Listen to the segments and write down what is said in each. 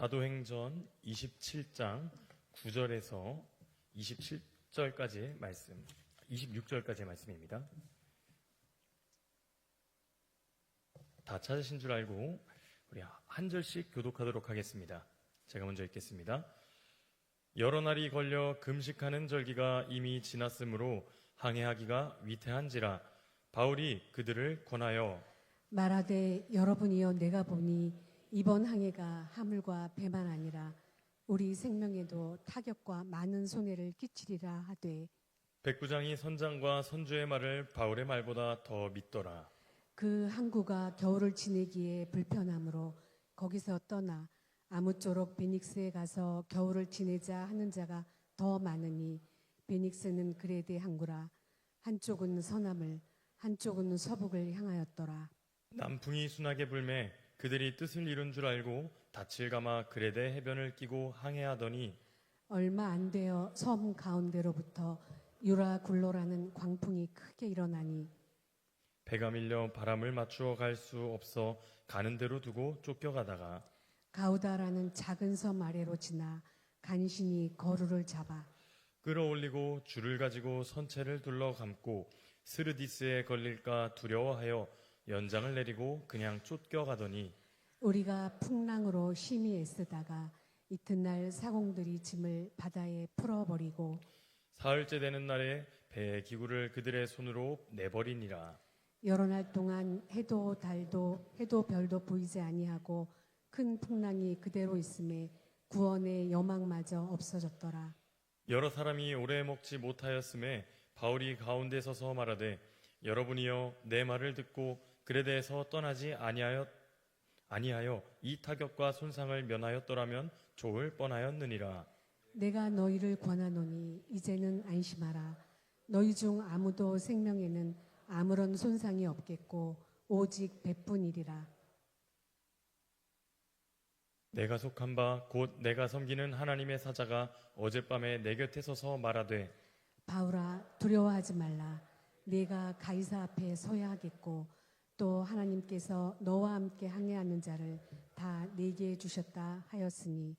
사도행전 27장 9절에서 27절까지의 말씀, 26절까지의 말씀입니다. 다 찾으신 줄 알고 우리 한 절씩 교독하도록 하겠습니다. 제가 먼저 읽겠습니다. 여러 날이 걸려 금식하는 절기가 이미 지났으므로 항해하기가 위태한지라 바울이 그들을 권하여 말하되 여러분이여 내가 보니 이번 항해가 하물과 배만 아니라 우리 생명에도 타격과 많은 손해를 끼치리라 하되 백부장이 선장과 선주의 말을 바울의 말보다 더 믿더라. 그 항구가 겨울을 지내기에 불편하므로 거기서 떠나 아무쪼록 베닉스에 가서 겨울을 지내자 하는 자가 더 많으니 베닉스는 그레데 항구라. 한쪽은 서남을 한쪽은 서북을 향하였더라. 남풍이 순하게 불매 그들이 뜻을 이룬 줄 알고 닻을 감아 그레데 해변을 끼고 항해하더니 얼마 안 되어 섬 가운데로부터 유라굴로라는 광풍이 크게 일어나니 배가 밀려 바람을 맞추어 갈 수 없어 가는 대로 두고 쫓겨가다가 가우다라는 작은 섬 아래로 지나 간신히 거루를 잡아 끌어올리고 줄을 가지고 선체를 둘러 감고 스르디스에 걸릴까 두려워하여 연장을 내리고 그냥 쫓겨가더니 우리가 풍랑으로 심히 애쓰다가 이튿날 사공들이 짐을 바다에 풀어버리고 사흘째 되는 날에 배의 기구를 그들의 손으로 내버리니라. 여러 날 동안 해도 달도 해도 별도 보이지 아니하고 큰 풍랑이 그대로 있음에 구원의 여망마저 없어졌더라. 여러 사람이 오래 먹지 못하였음에 바울이 가운데 서서 말하되 여러분이여 내 말을 듣고 그레데에서 떠나지 아니하여 이 타격과 손상을 면하였더라면 좋을 뻔하였느니라. 내가 너희를 권하노니 이제는 안심하라. 너희 중 아무도 생명에는 아무런 손상이 없겠고 오직 배뿐이리라. 내가 속한 바 곧 내가 섬기는 하나님의 사자가 어젯밤에 내 곁에 서서 말하되 바울아 두려워하지 말라. 네가 가이사 앞에 서야 하겠고 또 하나님께서 너와 함께 항해하는 자를 다 네게 주셨다 하였으니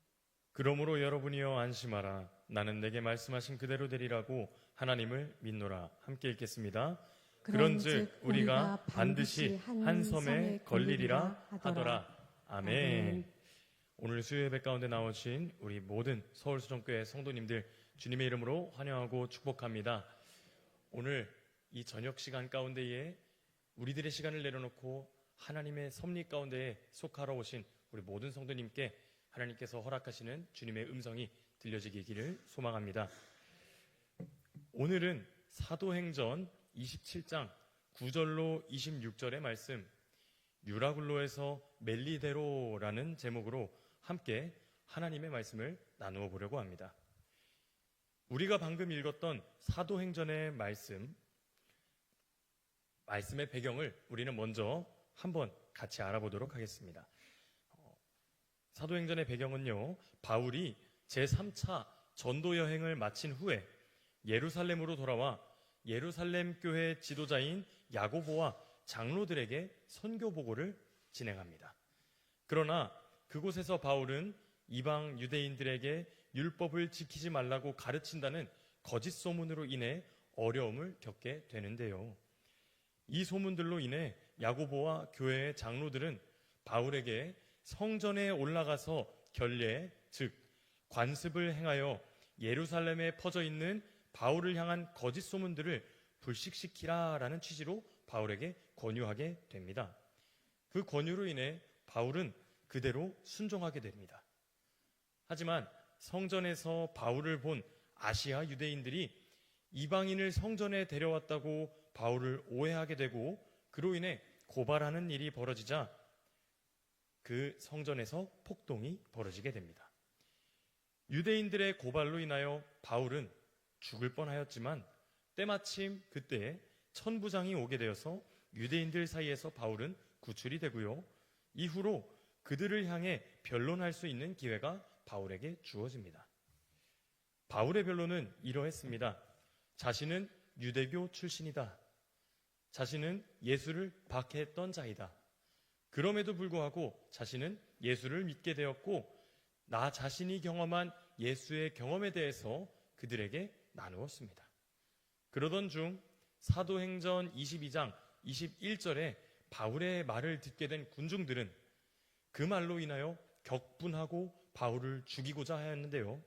그러므로 여러분이여 안심하라. 나는 내게 말씀하신 그대로 되리라고 하나님을 믿노라. 함께 읽겠습니다. 그런즉 우리가 반드시 한 섬에 걸리리라 하더라. 아멘. 오늘 수요 예배 가운데 나오신 우리 모든 서울수정교회 성도님들 주님의 이름으로 환영하고 축복합니다. 오늘 이 저녁 시간 가운데에 우리들의 시간을 내려놓고 하나님의 섭리 가운데에 속하러 오신 우리 모든 성도님께 하나님께서 허락하시는 주님의 음성이 들려지기를 소망합니다. 오늘은 사도행전 27장 9절로 26절의 말씀 유라굴로에서 멜리데로라는 제목으로 함께 하나님의 말씀을 나누어 보려고 합니다. 우리가 방금 읽었던 사도행전의 말씀의 배경을 우리는 먼저 한번 같이 알아보도록 하겠습니다. 사도행전의 배경은요, 바울이 제3차 전도 여행을 마친 후에 예루살렘으로 돌아와 예루살렘 교회 지도자인 야고보와 장로들에게 선교 보고를 진행합니다. 그러나 그곳에서 바울은 이방 유대인들에게 율법을 지키지 말라고 가르친다는 거짓 소문으로 인해 어려움을 겪게 되는데요. 이 소문들로 인해 야고보와 교회의 장로들은 바울에게 성전에 올라가서 결례, 즉 관습을 행하여 예루살렘에 퍼져 있는 바울을 향한 거짓 소문들을 불식시키라라는 취지로 바울에게 권유하게 됩니다. 그 권유로 인해 바울은 그대로 순종하게 됩니다. 하지만 성전에서 바울을 본 아시아 유대인들이 이방인을 성전에 데려왔다고 바울을 오해하게 되고 그로 인해 고발하는 일이 벌어지자 그 성전에서 폭동이 벌어지게 됩니다. 유대인들의 고발로 인하여 바울은 죽을 뻔하였지만 때마침 그때 천부장이 오게 되어서 유대인들 사이에서 바울은 구출이 되고요. 이후로 그들을 향해 변론할 수 있는 기회가 바울에게 주어집니다. 바울의 변론은 이러했습니다. 자신은 유대교 출신이다. 자신은 예수를 박해했던 자이다. 그럼에도 불구하고 자신은 예수를 믿게 되었고 나 자신이 경험한 예수의 경험에 대해서 그들에게 나누었습니다. 그러던 중 사도행전 22장 21절에 바울의 말을 듣게 된 군중들은 그 말로 인하여 격분하고 바울을 죽이고자 하였는데요.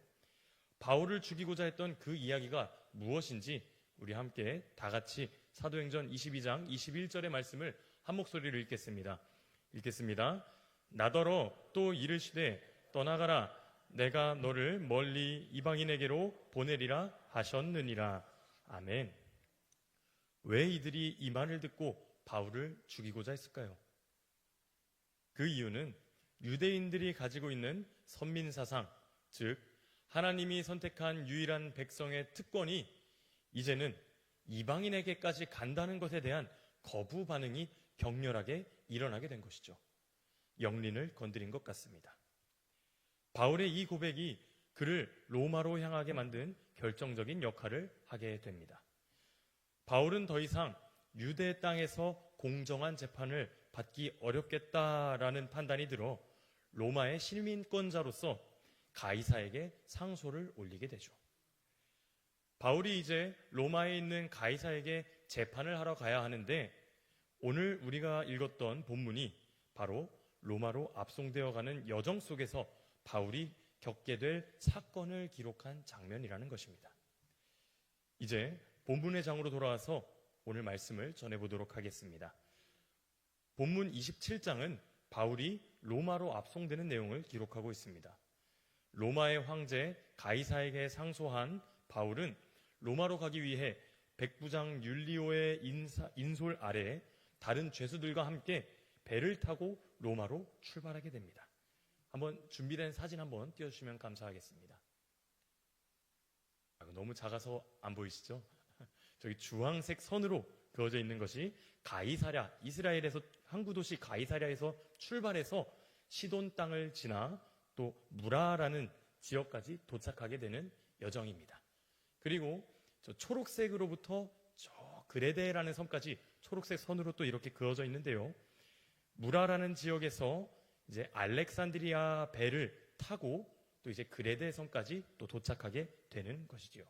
바울을 죽이고자 했던 그 이야기가 무엇인지 우리 함께 다 같이 사도행전 22장 21절의 말씀을 한 목소리로 읽겠습니다. 나더러 또 이르시되 떠나가라, 내가 너를 멀리 이방인에게로 보내리라 하셨느니라. 아멘. 왜 이들이 이 말을 듣고 바울을 죽이고자 했을까요? 그 이유는 유대인들이 가지고 있는 선민사상, 즉 하나님이 선택한 유일한 백성의 특권이 이제는 이방인에게까지 간다는 것에 대한 거부 반응이 격렬하게 일어나게 된 것이죠. 영린을 건드린 것 같습니다. 바울의 이 고백이 그를 로마로 향하게 만든 결정적인 역할을 하게 됩니다. 바울은 더 이상 유대 땅에서 공정한 재판을 받기 어렵겠다라는 판단이 들어 로마의 시민권자로서 가이사에게 상소를 올리게 되죠. 바울이 이제 로마에 있는 가이사에게 재판을 하러 가야 하는데 오늘 우리가 읽었던 본문이 바로 로마로 압송되어 가는 여정 속에서 바울이 겪게 될 사건을 기록한 장면이라는 것입니다. 이제 본문의 장으로 돌아와서 오늘 말씀을 전해보도록 하겠습니다. 본문 27장은 바울이 로마로 압송되는 내용을 기록하고 있습니다. 로마의 황제 가이사에게 상소한 바울은 로마로 가기 위해 백부장 율리오의 인솔 아래 다른 죄수들과 함께 배를 타고 로마로 출발하게 됩니다. 한번 준비된 사진 한번 띄워주시면 감사하겠습니다. 너무 작아서 안 보이시죠? 저기 주황색 선으로 그어져 있는 것이 가이사랴, 이스라엘에서 항구 도시 가이사랴에서 출발해서 시돈 땅을 지나 또 무라라는 지역까지 도착하게 되는 여정입니다. 그리고 저 초록색으로부터 저 그레데라는 섬까지 초록색 선으로 또 이렇게 그어져 있는데요. 무라라는 지역에서 이제 알렉산드리아 배를 타고 또 이제 그레데 섬까지 또 도착하게 되는 것이지요.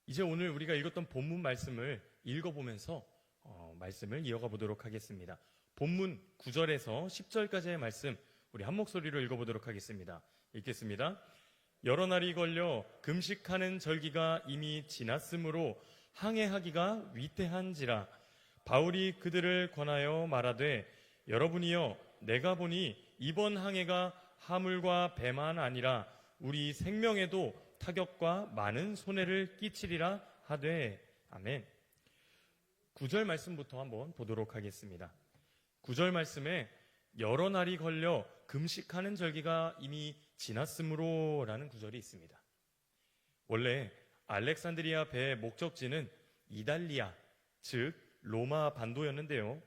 이제 오늘 우리가 읽었던 본문 말씀을 읽어보면서 말씀을 이어가 보도록 하겠습니다. 본문 9절에서 10절까지의 말씀 우리 한 목소리로 읽어보도록 하겠습니다. 읽겠습니다. 여러 날이 걸려 금식하는 절기가 이미 지났으므로 항해하기가 위태한지라 바울이 그들을 권하여 말하되 여러분이여 내가 보니 이번 항해가 하물과 배만 아니라 우리 생명에도 타격과 많은 손해를 끼치리라 하되 아멘. 9절 말씀부터 한번 보도록 하겠습니다. 9절 말씀에 여러 날이 걸려 금식하는 절기가 이미 지났으므로 라는 구절이 있습니다. 원래 알렉산드리아 배의 목적지는 이달리아, 즉 로마 반도였는데요.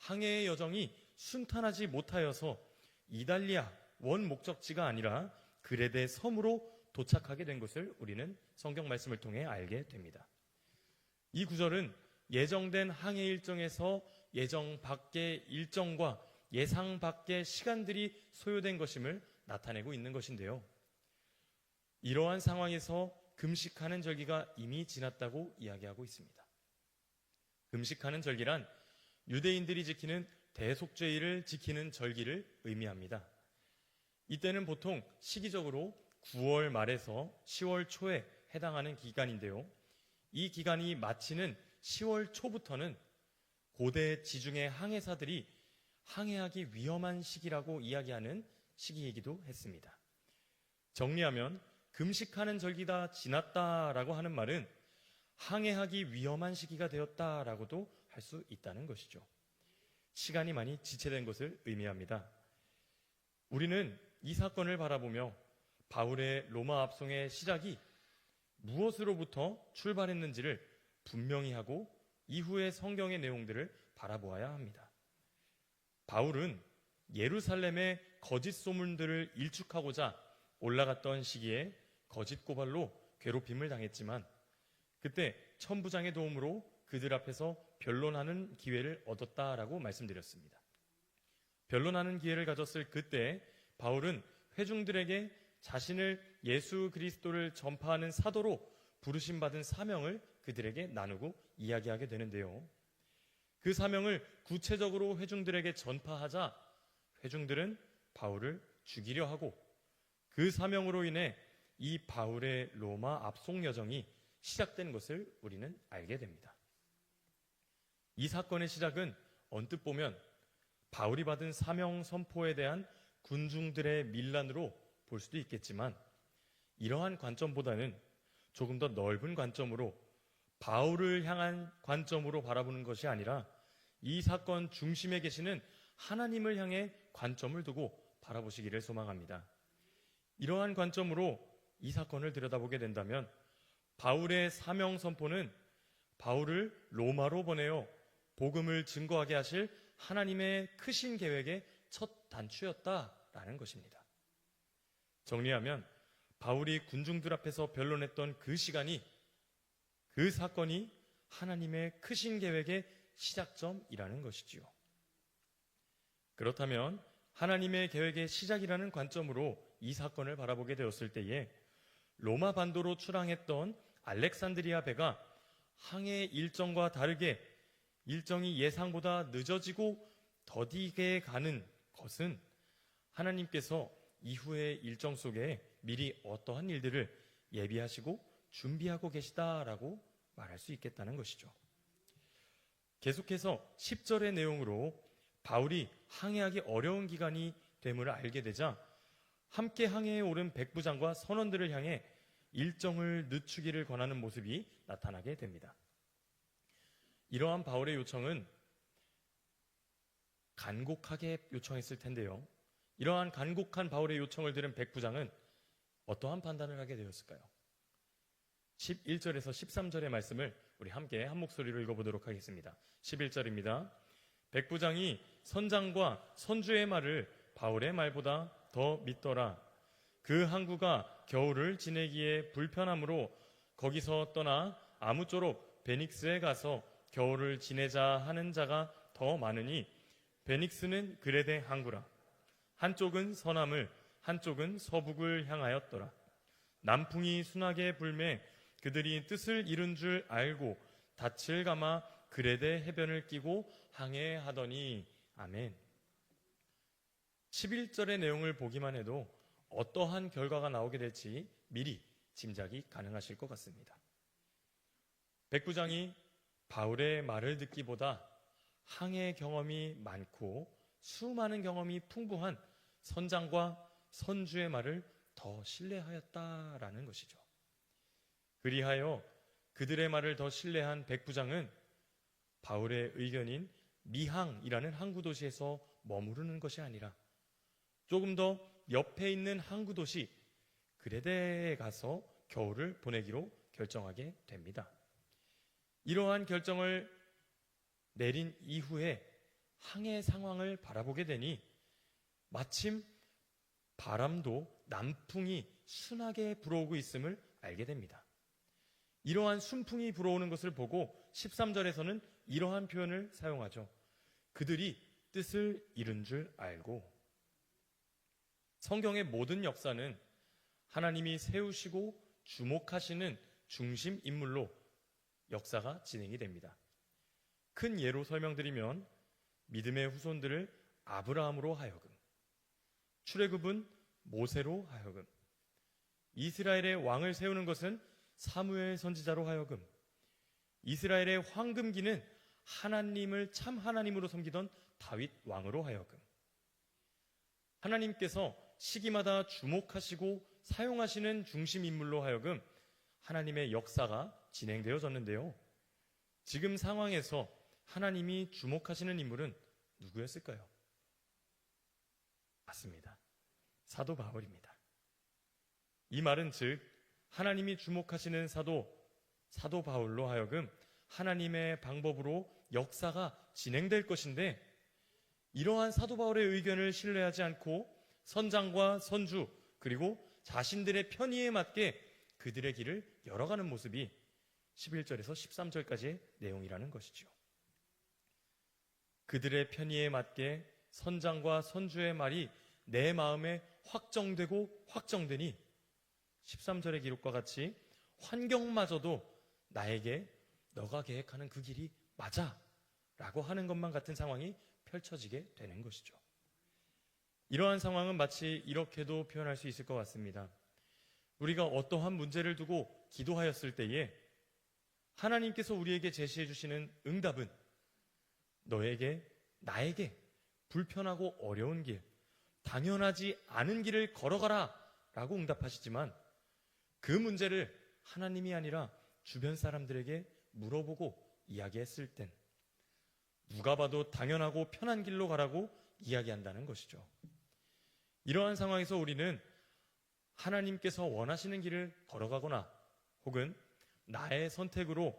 항해의 여정이 순탄하지 못하여서 이달리아 원 목적지가 아니라 그레데 섬으로 도착하게 된 것을 우리는 성경 말씀을 통해 알게 됩니다. 이 구절은 예정된 항해 일정에서 예정 밖의 일정과 예상 밖의 시간들이 소요된 것임을 나타내고 있는 것인데요. 이러한 상황에서 금식하는 절기가 이미 지났다고 이야기하고 있습니다. 금식하는 절기란 유대인들이 지키는 대속죄일을 지키는 절기를 의미합니다. 이때는 보통 시기적으로 9월 말에서 10월 초에 해당하는 기간인데요. 이 기간이 마치는 10월 초부터는 고대 지중해 항해사들이 항해하기 위험한 시기라고 이야기하는 시기이기도 했습니다. 정리하면 금식하는 절기가 지났다라고 하는 말은 항해하기 위험한 시기가 되었다라고도 할 수 있다는 것이죠. 시간이 많이 지체된 것을 의미합니다. 우리는 이 사건을 바라보며 바울의 로마 압송의 시작이 무엇으로부터 출발했는지를 분명히 하고 이후의 성경의 내용들을 바라보아야 합니다. 바울은 예루살렘의 거짓 소문들을 일축하고자 올라갔던 시기에 거짓 고발로 괴롭힘을 당했지만 그때 천부장의 도움으로 그들 앞에서 변론하는 기회를 얻었다라고 말씀드렸습니다. 변론하는 기회를 가졌을 그때 바울은 회중들에게 자신을 예수 그리스도를 전파하는 사도로 부르심받은 사명을 그들에게 나누고 이야기하게 되는데요. 그 사명을 구체적으로 회중들에게 전파하자 회중들은 바울을 죽이려 하고 그 사명으로 인해 이 바울의 로마 압송 여정이 시작된 것을 우리는 알게 됩니다. 이 사건의 시작은 언뜻 보면 바울이 받은 사명 선포에 대한 군중들의 밀란으로 볼 수도 있겠지만 이러한 관점보다는 조금 더 넓은 관점으로 바울을 향한 관점으로 바라보는 것이 아니라 이 사건 중심에 계시는 하나님을 향해 관점을 두고 바라보시기를 소망합니다. 이러한 관점으로 이 사건을 들여다보게 된다면 바울의 사명 선포는 바울을 로마로 보내어 복음을 증거하게 하실 하나님의 크신 계획의 첫 단추였다라는 것입니다. 정리하면 바울이 군중들 앞에서 변론했던 그 시간이, 그 사건이 하나님의 크신 계획의 시작점이라는 것이지요. 그렇다면 하나님의 계획의 시작이라는 관점으로 이 사건을 바라보게 되었을 때에 로마 반도로 출항했던 알렉산드리아 배가 항해 일정과 다르게 일정이 예상보다 늦어지고 더디게 가는 것은 하나님께서 이후의 일정 속에 미리 어떠한 일들을 예비하시고 준비하고 계시다라고 말할 수 있겠다는 것이죠. 계속해서 10절의 내용으로 바울이 항해하기 어려운 기간이 됨을 알게 되자 함께 항해에 오른 백부장과 선원들을 향해 일정을 늦추기를 권하는 모습이 나타나게 됩니다. 이러한 바울의 요청은 간곡하게 요청했을 텐데요. 이러한 간곡한 바울의 요청을 들은 백부장은 어떠한 판단을 하게 되었을까요? 11절에서 13절의 말씀을 우리 함께 한 목소리로 읽어보도록 하겠습니다. 11절입니다. 백부장이 선장과 선주의 말을 바울의 말보다 더 믿더라. 그 항구가 겨울을 지내기에 불편하므로 거기서 떠나 아무쪼록 베닉스에 가서 겨울을 지내자 하는 자가 더 많으니 베닉스는 그레데 항구라. 한쪽은 서남을 한쪽은 서북을 향하였더라. 남풍이 순하게 불매 그들이 뜻을 이룬 줄 알고 닻을 감아 그레데 해변을 끼고 항해하더니. 아멘. 11절의 내용을 보기만 해도 어떠한 결과가 나오게 될지 미리 짐작이 가능하실 것 같습니다. 백부장이 바울의 말을 듣기보다 항해 경험이 많고 수많은 경험이 풍부한 선장과 선주의 말을 더 신뢰하였다라는 것이죠. 그리하여 그들의 말을 더 신뢰한 백부장은 바울의 의견인 미항이라는 항구 도시에서 머무르는 것이 아니라 조금 더 옆에 있는 항구 도시 그레데에 가서 겨울을 보내기로 결정하게 됩니다. 이러한 결정을 내린 이후에 항해 상황을 바라보게 되니 마침 바람도 남풍이 순하게 불어오고 있음을 알게 됩니다. 이러한 순풍이 불어오는 것을 보고 13절에서는 이러한 표현을 사용하죠. 그들이 뜻을 이룬 줄 알고. 성경의 모든 역사는 하나님이 세우시고 주목하시는 중심 인물로 역사가 진행이 됩니다. 큰 예로 설명드리면 믿음의 후손들을 아브라함으로 하여금, 출애굽은 모세로 하여금, 이스라엘의 왕을 세우는 것은 사무엘 선지자로 하여금, 이스라엘의 황금기는 하나님을 참 하나님으로 섬기던 다윗 왕으로 하여금, 하나님께서 시기마다 주목하시고 사용하시는 중심 인물로 하여금 하나님의 역사가 진행되어졌는데요. 지금 상황에서 하나님이 주목하시는 인물은 누구였을까요? 맞습니다. 사도 바울입니다. 이 말은 즉 하나님이 주목하시는 사도 바울로 하여금 하나님의 방법으로 역사가 진행될 것인데, 이러한 사도 바울의 의견을 신뢰하지 않고 선장과 선주 그리고 자신들의 편의에 맞게 그들의 길을 열어가는 모습이 11절에서 13절까지의 내용이라는 것이죠. 그들의 편의에 맞게 선장과 선주의 말이 내 마음에 확정되고 확정되니 13절의 기록과 같이 환경마저도 나에게 너가 계획하는 그 길이 맞아 라고 하는 것만 같은 상황이 펼쳐지게 되는 것이죠. 이러한 상황은 마치 이렇게도 표현할 수 있을 것 같습니다. 우리가 어떠한 문제를 두고 기도하였을 때에 하나님께서 우리에게 제시해 주시는 응답은 너에게, 나에게 불편하고 어려운 길, 당연하지 않은 길을 걸어가라 라고 응답하시지만 그 문제를 하나님이 아니라 주변 사람들에게 물어보고 이야기했을 땐 누가 봐도 당연하고 편한 길로 가라고 이야기한다는 것이죠. 이러한 상황에서 우리는 하나님께서 원하시는 길을 걸어가거나 혹은 나의 선택으로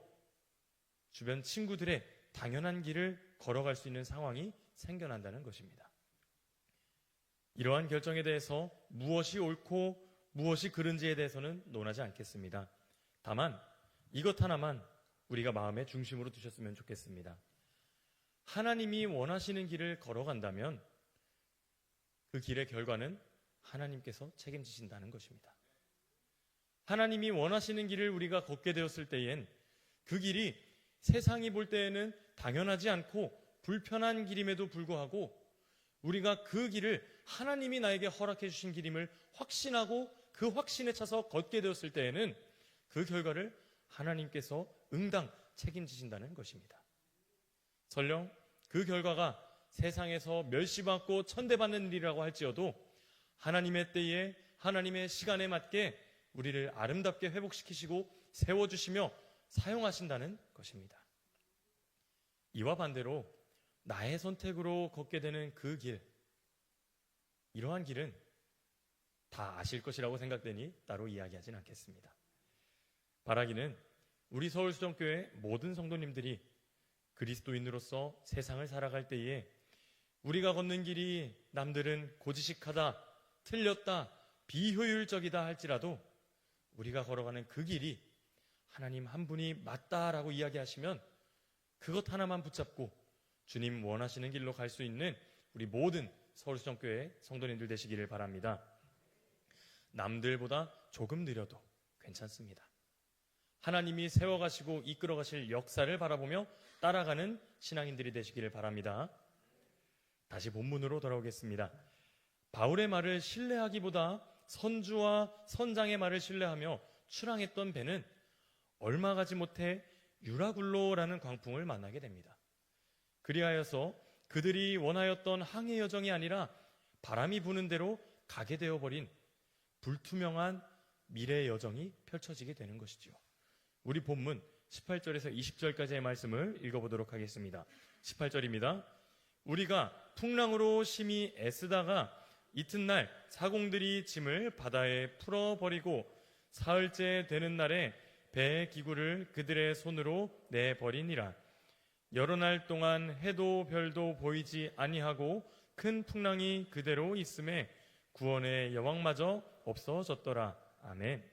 주변 친구들의 당연한 길을 걸어갈 수 있는 상황이 생겨난다는 것입니다. 이러한 결정에 대해서 무엇이 옳고 무엇이 그른지에 대해서는 논하지 않겠습니다. 다만 이것 하나만 우리가 마음의 중심으로 두셨으면 좋겠습니다. 하나님이 원하시는 길을 걸어간다면 그 길의 결과는 하나님께서 책임지신다는 것입니다. 하나님이 원하시는 길을 우리가 걷게 되었을 때엔 그 길이 세상이 볼 때에는 당연하지 않고 불편한 길임에도 불구하고 우리가 그 길을 하나님이 나에게 허락해 주신 길임을 확신하고 그 확신에 차서 걷게 되었을 때에는 그 결과를 하나님께서 응당 책임지신다는 것입니다. 설령 그 결과가 세상에서 멸시받고 천대받는 일이라고 할지어도 하나님의 때에 하나님의 시간에 맞게 우리를 아름답게 회복시키시고 세워주시며 사용하신다는 것입니다. 이와 반대로 나의 선택으로 걷게 되는 그 길, 이러한 길은 다 아실 것이라고 생각되니 따로 이야기하진 않겠습니다. 바라기는 우리 서울수정교회 모든 성도님들이 그리스도인으로서 세상을 살아갈 때에 우리가 걷는 길이 남들은 고지식하다, 틀렸다, 비효율적이다 할지라도 우리가 걸어가는 그 길이 하나님 한 분이 맞다라고 이야기하시면 그것 하나만 붙잡고 주님 원하시는 길로 갈 수 있는 우리 모든 서울수정교회 성도님들 되시기를 바랍니다. 남들보다 조금 느려도 괜찮습니다. 하나님이 세워가시고 이끌어가실 역사를 바라보며 따라가는 신앙인들이 되시기를 바랍니다. 다시 본문으로 돌아오겠습니다. 바울의 말을 신뢰하기보다 선주와 선장의 말을 신뢰하며 출항했던 배는 얼마 가지 못해 유라굴로라는 광풍을 만나게 됩니다. 그리하여서 그들이 원하였던 항해 여정이 아니라 바람이 부는 대로 가게 되어버린 불투명한 미래의 여정이 펼쳐지게 되는 것이죠. 우리 본문 18절에서 20절까지의 말씀을 읽어보도록 하겠습니다. 18절입니다. 우리가 풍랑으로 심히 애쓰다가 이튿날 사공들이 짐을 바다에 풀어버리고 사흘째 되는 날에 배의 기구를 그들의 손으로 내버리니라. 여러 날 동안 해도 별도 보이지 아니하고 큰 풍랑이 그대로 있음에 구원의 여왕마저 없어졌더라. 아멘.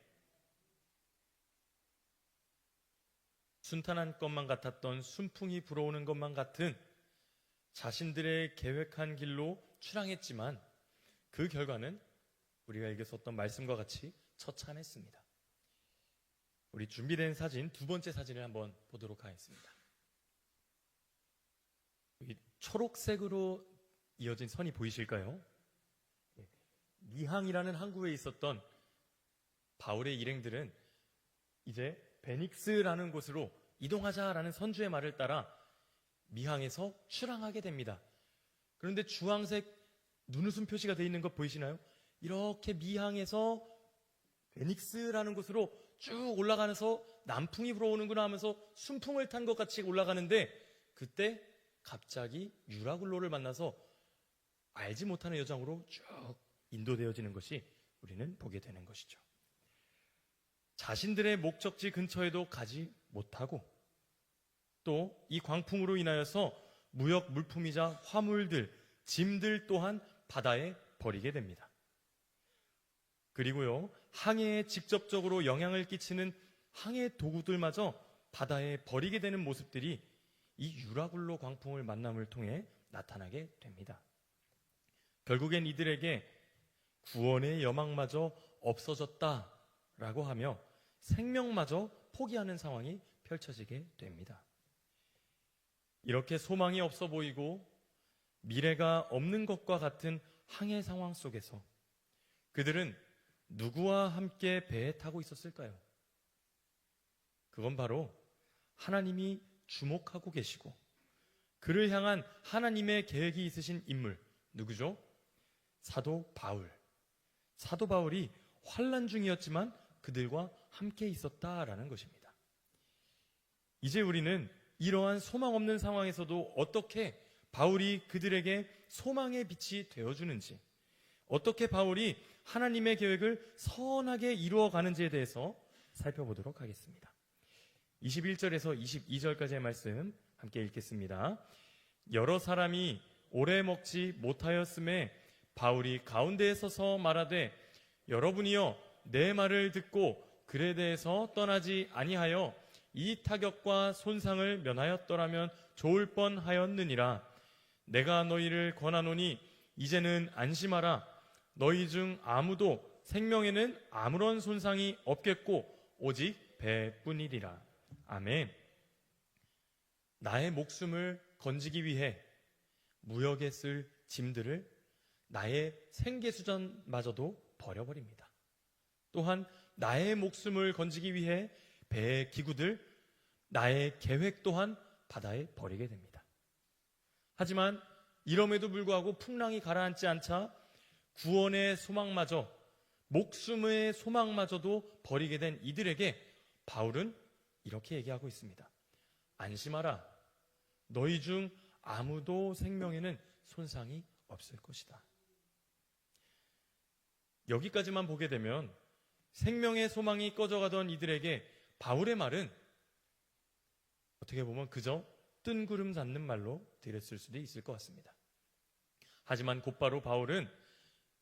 순탄한 것만 같았던 순풍이 불어오는 것만 같은 자신들의 계획한 길로 출항했지만 그 결과는 우리가 읽었었던 말씀과 같이 처참했습니다. 우리 준비된 사진, 두 번째 사진을 한번 보도록 하겠습니다. 여기 초록색으로 이어진 선이 보이실까요? 미항이라는 항구에 있었던 바울의 일행들은 이제 베닉스라는 곳으로 이동하자라는 선주의 말을 따라 미항에서 출항하게 됩니다. 그런데 주황색 눈웃음 표시가 되어 있는 것 보이시나요? 이렇게 미항에서 베닉스라는 곳으로 쭉 올라가면서 남풍이 불어오는구나 하면서 순풍을 탄 것 같이 올라가는데 그때 갑자기 유라굴로를 만나서 알지 못하는 여정으로 쭉 인도되어지는 것이 우리는 보게 되는 것이죠. 자신들의 목적지 근처에도 가지 못하고 또 이 광풍으로 인하여서 무역 물품이자 화물들, 짐들 또한 바다에 버리게 됩니다. 그리고요, 항해에 직접적으로 영향을 끼치는 항해 도구들마저 바다에 버리게 되는 모습들이 이 유라굴로 광풍을 만남을 통해 나타나게 됩니다. 결국엔 이들에게 구원의 여망마저 없어졌다라고 하며 생명마저 포기하는 상황이 펼쳐지게 됩니다. 이렇게 소망이 없어 보이고 미래가 없는 것과 같은 항해 상황 속에서 그들은 누구와 함께 배에 타고 있었을까요? 그건 바로 하나님이 주목하고 계시고 그를 향한 하나님의 계획이 있으신 인물, 누구죠? 사도 바울. 사도 바울이 환난 중이었지만 그들과 함께 있었다라는 것입니다. 이제 우리는 이러한 소망 없는 상황에서도 어떻게 바울이 그들에게 소망의 빛이 되어주는지, 어떻게 바울이 하나님의 계획을 선하게 이루어가는지에 대해서 살펴보도록 하겠습니다. 21절에서 22절까지의 말씀 함께 읽겠습니다. 여러 사람이 오래 먹지 못하였음에 바울이 가운데에 서서 말하되 여러분이여 내 말을 듣고 글에 대해서 떠나지 아니하여 이 타격과 손상을 면하였더라면 좋을 뻔하였느니라. 내가 너희를 권하노니 이제는 안심하라. 너희 중 아무도 생명에는 아무런 손상이 없겠고 오직 배뿐이리라. 아멘. 나의 목숨을 건지기 위해 무역에 쓸 짐들을 나의 생계수단마저도 버려버립니다. 또한 나의 목숨을 건지기 위해 배의 기구들, 나의 계획 또한 바다에 버리게 됩니다. 하지만 이럼에도 불구하고 풍랑이 가라앉지 않자 구원의 소망마저, 목숨의 소망마저도 버리게 된 이들에게 바울은 이렇게 얘기하고 있습니다. 안심하라. 너희 중 아무도 생명에는 손상이 없을 것이다. 여기까지만 보게 되면 생명의 소망이 꺼져가던 이들에게 바울의 말은 어떻게 보면 그저 뜬구름 잡는 말로 들렸을 수도 있을 것 같습니다. 하지만 곧바로 바울은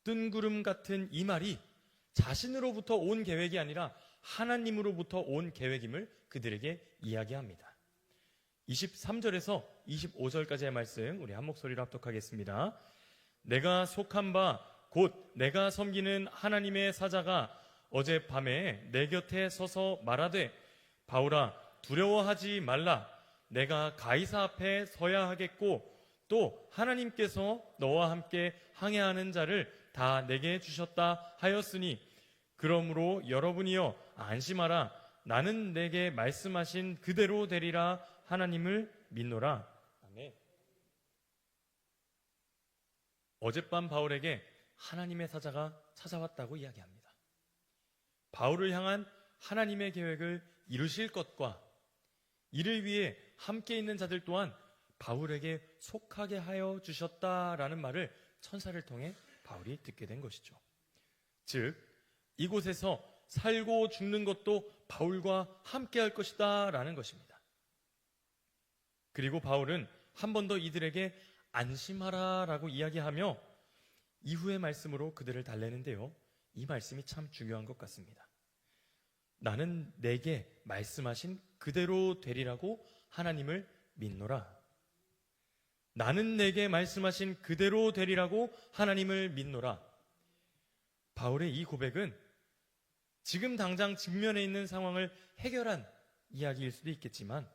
뜬구름 같은 이 말이 자신으로부터 온 계획이 아니라 하나님으로부터 온 계획임을 그들에게 이야기합니다. 23절에서 25절까지의 말씀 우리 한 목소리로 합독하겠습니다. 내가 속한 바 곧 내가 섬기는 하나님의 사자가 어젯밤에 내 곁에 서서 말하되 바울아 두려워하지 말라. 내가 가이사 앞에 서야 하겠고 또 하나님께서 너와 함께 항해하는 자를 다 내게 주셨다 하였으니 그러므로 여러분이여 안심하라. 나는 내게 말씀하신 그대로 되리라. 하나님을 믿노라. 아멘. 어젯밤 바울에게 하나님의 사자가 찾아왔다고 이야기합니다. 바울을 향한 하나님의 계획을 이루실 것과 이를 위해 함께 있는 자들 또한 바울에게 속하게 하여 주셨다라는 말을 천사를 통해 바울이 듣게 된 것이죠. 즉 이곳에서 살고 죽는 것도 바울과 함께 할 것이다 라는 것입니다. 그리고 바울은 한 번 더 이들에게 안심하라 라고 이야기하며 이후의 말씀으로 그들을 달래는데요. 이 말씀이 참 중요한 것 같습니다. 나는 내게 말씀하신 그대로 되리라고 하나님을 믿노라. 나는 내게 말씀하신 그대로 되리라고 하나님을 믿노라. 바울의 이 고백은 지금 당장 직면해 있는 상황을 해결한 이야기일 수도 있겠지만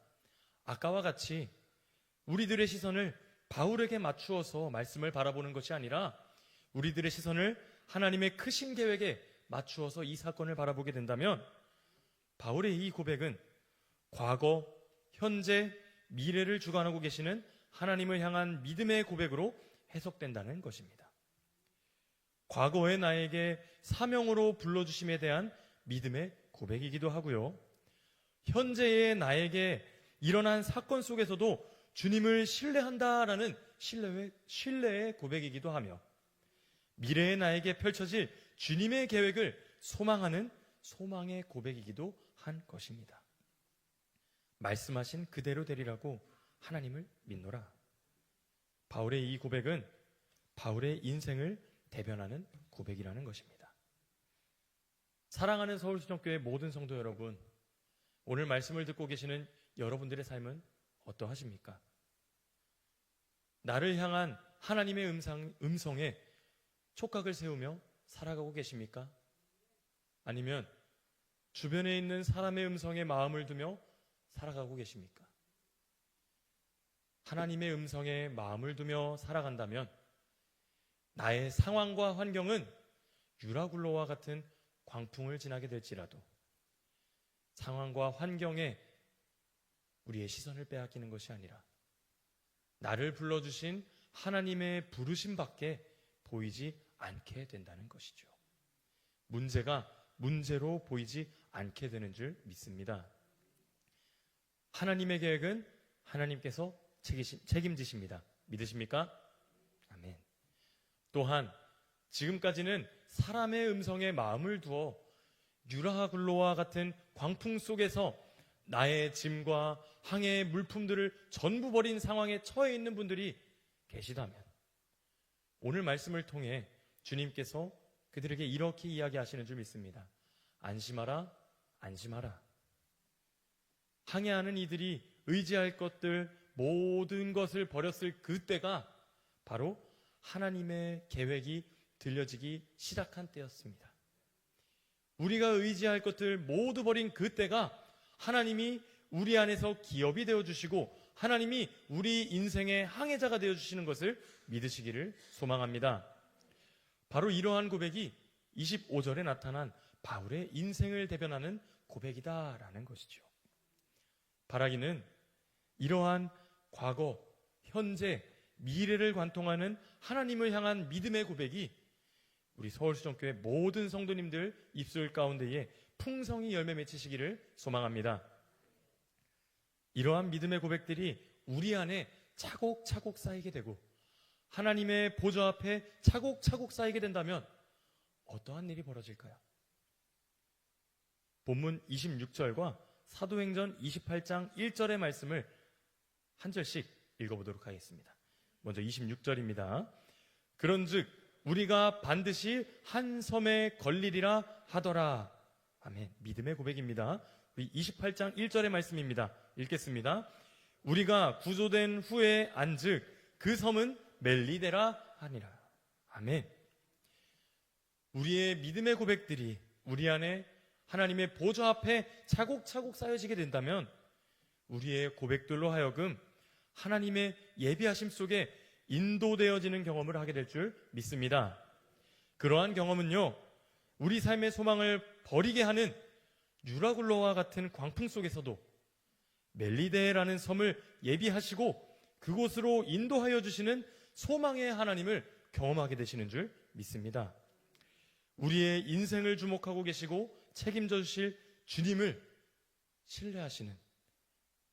아까와 같이 우리들의 시선을 바울에게 맞추어서 말씀을 바라보는 것이 아니라 우리들의 시선을 하나님의 크신 계획에 맞추어서 이 사건을 바라보게 된다면 바울의 이 고백은 과거, 현재, 미래를 주관하고 계시는 하나님을 향한 믿음의 고백으로 해석된다는 것입니다. 과거의 나에게 사명으로 불러주심에 대한 믿음의 고백이기도 하고요. 현재의 나에게 일어난 사건 속에서도 주님을 신뢰한다라는 신뢰의 고백이기도 하며 미래의 나에게 펼쳐질 주님의 계획을 소망하는 소망의 고백이기도 한 것입니다. 말씀하신 그대로 되리라고 하나님을 믿노라. 바울의 이 고백은 바울의 인생을 대변하는 고백이라는 것입니다. 사랑하는 서울수정교회 모든 성도 여러분, 오늘 말씀을 듣고 계시는 여러분들의 삶은 어떠하십니까? 나를 향한 하나님의 음성에 촉각을 세우며 살아가고 계십니까? 아니면 주변에 있는 사람의 음성에 마음을 두며 살아가고 계십니까? 하나님의 음성에 마음을 두며 살아간다면 나의 상황과 환경은 유라굴로와 같은 광풍을 지나게 될지라도 상황과 환경에 우리의 시선을 빼앗기는 것이 아니라 나를 불러주신 하나님의 부르심 밖에 보이지 않게 된다는 것이죠. 문제가 문제로 보이지 않게 되는 줄 믿습니다. 하나님의 계획은 하나님께서 책임지십니다. 믿으십니까? 아멘. 또한 지금까지는 사람의 음성에 마음을 두어 유라굴로와 같은 광풍 속에서 나의 짐과 항해의 물품들을 전부 버린 상황에 처해 있는 분들이 계시다면 오늘 말씀을 통해 주님께서 그들에게 이렇게 이야기하시는 줄 믿습니다. 안심하라, 안심하라. 항해하는 이들이 의지할 것들 모든 것을 버렸을 그때가 바로 하나님의 계획이 들려지기 시작한 때였습니다. 우리가 의지할 것들 모두 버린 그때가 하나님이 우리 안에서 기업이 되어주시고 하나님이 우리 인생의 항해자가 되어주시는 것을 믿으시기를 소망합니다. 바로 이러한 고백이 25절에 나타난 바울의 인생을 대변하는 고백이다라는 것이죠. 바라기는 이러한 과거, 현재, 미래를 관통하는 하나님을 향한 믿음의 고백이 우리 서울수정교회 모든 성도님들 입술 가운데에 풍성히 열매 맺히시기를 소망합니다. 이러한 믿음의 고백들이 우리 안에 차곡차곡 쌓이게 되고 하나님의 보좌 앞에 차곡차곡 쌓이게 된다면 어떠한 일이 벌어질까요? 본문 26절과 사도행전 28장 1절의 말씀을 한 절씩 읽어보도록 하겠습니다. 먼저 26절입니다. 그런즉 우리가 반드시 한 섬에 걸리리라 하더라. 아멘. 믿음의 고백입니다. 우리 28장 1절의 말씀입니다. 읽겠습니다. 우리가 구조된 후에 안즉 그 섬은 멜리데라 하니라. 아멘. 우리의 믿음의 고백들이 우리 안에 하나님의 보좌 앞에 차곡차곡 쌓여지게 된다면 우리의 고백들로 하여금 하나님의 예비하심 속에 인도되어지는 경험을 하게 될 줄 믿습니다. 그러한 경험은요, 우리 삶의 소망을 버리게 하는 유라굴로와 같은 광풍 속에서도 멜리데라는 섬을 예비하시고 그곳으로 인도하여 주시는 소망의 하나님을 경험하게 되시는 줄 믿습니다. 우리의 인생을 주목하고 계시고 책임져 주실 주님을 신뢰하시는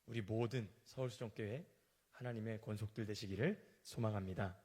우리 모든 서울수정교회 하나님의 권속들 되시기를 소망합니다.